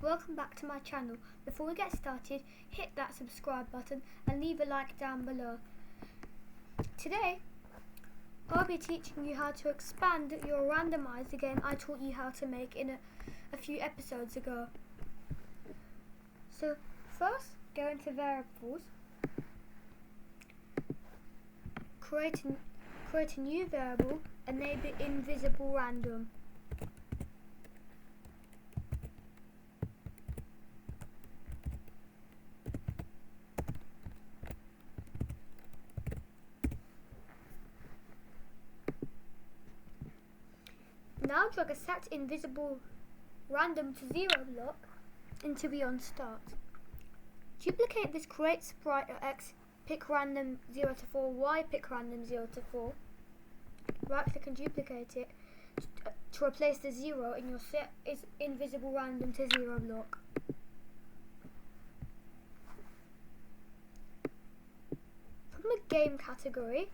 welcome back to my channel. Before we get started, hit that subscribe button and leave a like down below. Today, I'll be teaching you how to expand your randomizer game I taught you how to make in a few episodes ago. So first, go into variables, create a new variable and name it invisible random. Now drag a set invisible random to 0 block into the on start. Duplicate this create sprite or X, pick random 0 to 4, Y pick random 0 to 4. Right click and duplicate it to replace the 0 in your set is invisible random to 0 block. From the game category,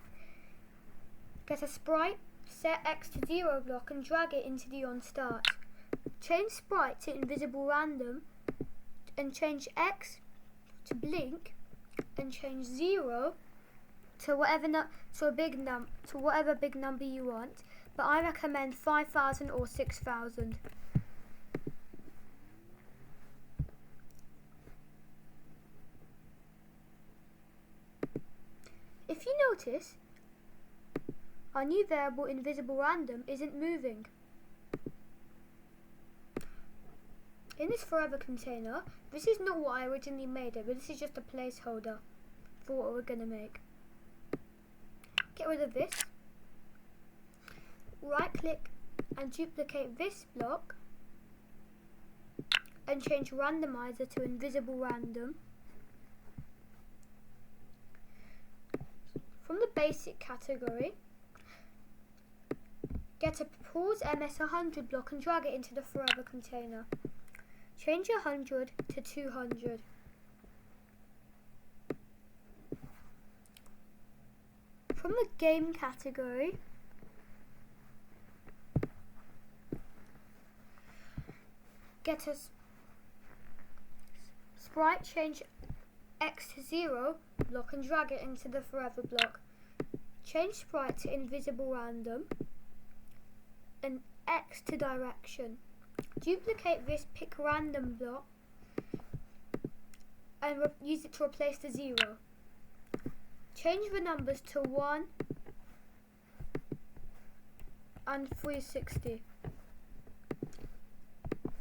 get a sprite, set X to 0 block and drag it into the on start. Change sprite to invisible random and change X to blink and change 0 to whatever big number you want, but I recommend 5,000 or 6,000. If you notice, our new variable invisible random isn't moving. In this forever container, this is not what I originally made it, but this is just a placeholder for what we're going to make. Get rid of this. Right click and duplicate this block and change randomizer to invisible random. From the basic category, get a pause MS100 block and drag it into the forever container. Change 100 to 200. From the game category, get a sprite, change X to 0 block and drag it into the forever block. Change sprite to invisible random and X to direction. Duplicate this pick random block and use it to replace the 0. Change the numbers to 1 and 360.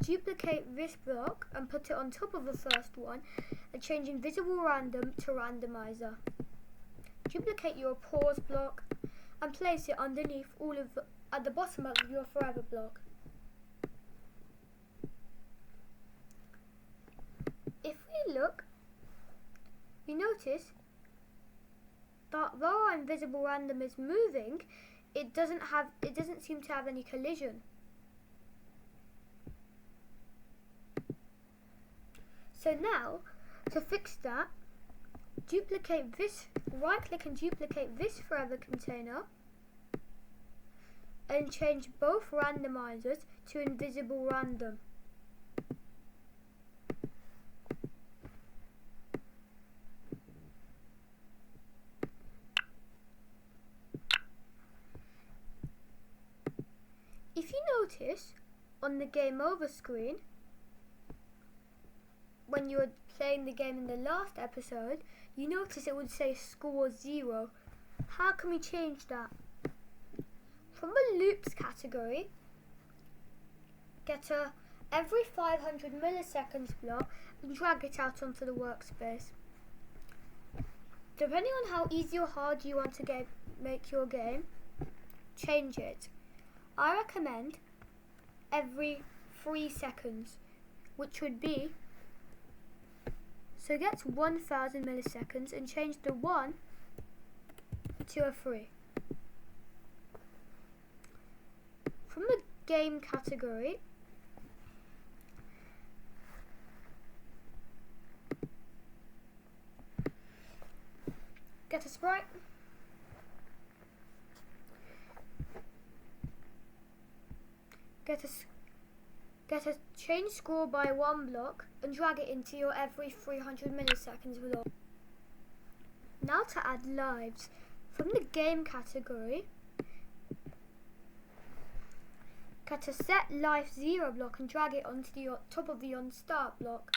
Duplicate this block and put it on top of the first one and change invisible random to randomizer. Duplicate your pause block and place it underneath at the bottom of your forever block. If we look, we notice that though our invisible random is moving, it doesn't seem to have any collision. So now, to fix that, duplicate this, right click and duplicate this forever container and change both randomizers to invisible random. If you notice on the game over screen, when you were playing the game in the last episode, you notice it would say score 0. How can we change that? From the loops category, get a every 500 milliseconds block and drag it out onto the workspace. Depending on how easy or hard you want to make your game, change it. I recommend every 3 seconds, which would be, so get 1000 milliseconds and change the 1 to a 3. From the game category, get a sprite, Get a change score by 1 block and drag it into your every 300 milliseconds block. Now to add lives. From the game category, get a set life 0 block and drag it onto the top of the on start block.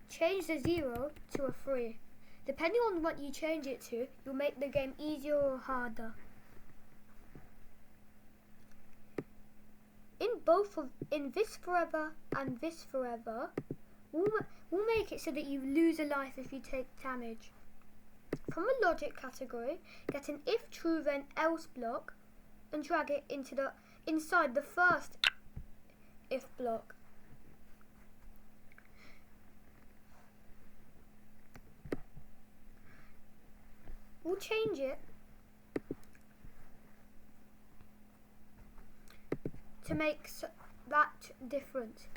Change the 0 to a 3. Depending on what you change it to, you'll make the game easier or harder. In this forever and this forever, we'll make it so that you lose a life if you take damage. From a logic category, get an if true then else block and drag it inside the first if block. We'll change it to make that different.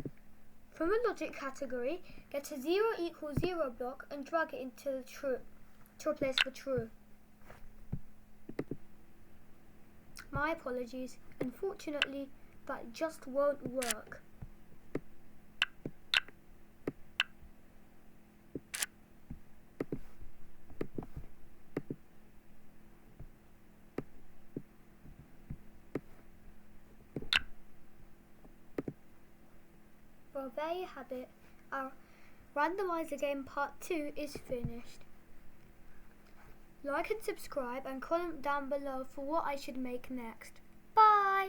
From a logic category, get a 0 equals 0 block and drag it into the true to replace the true. My apologies, unfortunately that just won't work. Well, there you have it. Our randomizer game part 2 is finished. Like and subscribe and comment down below for what I should make next. Bye!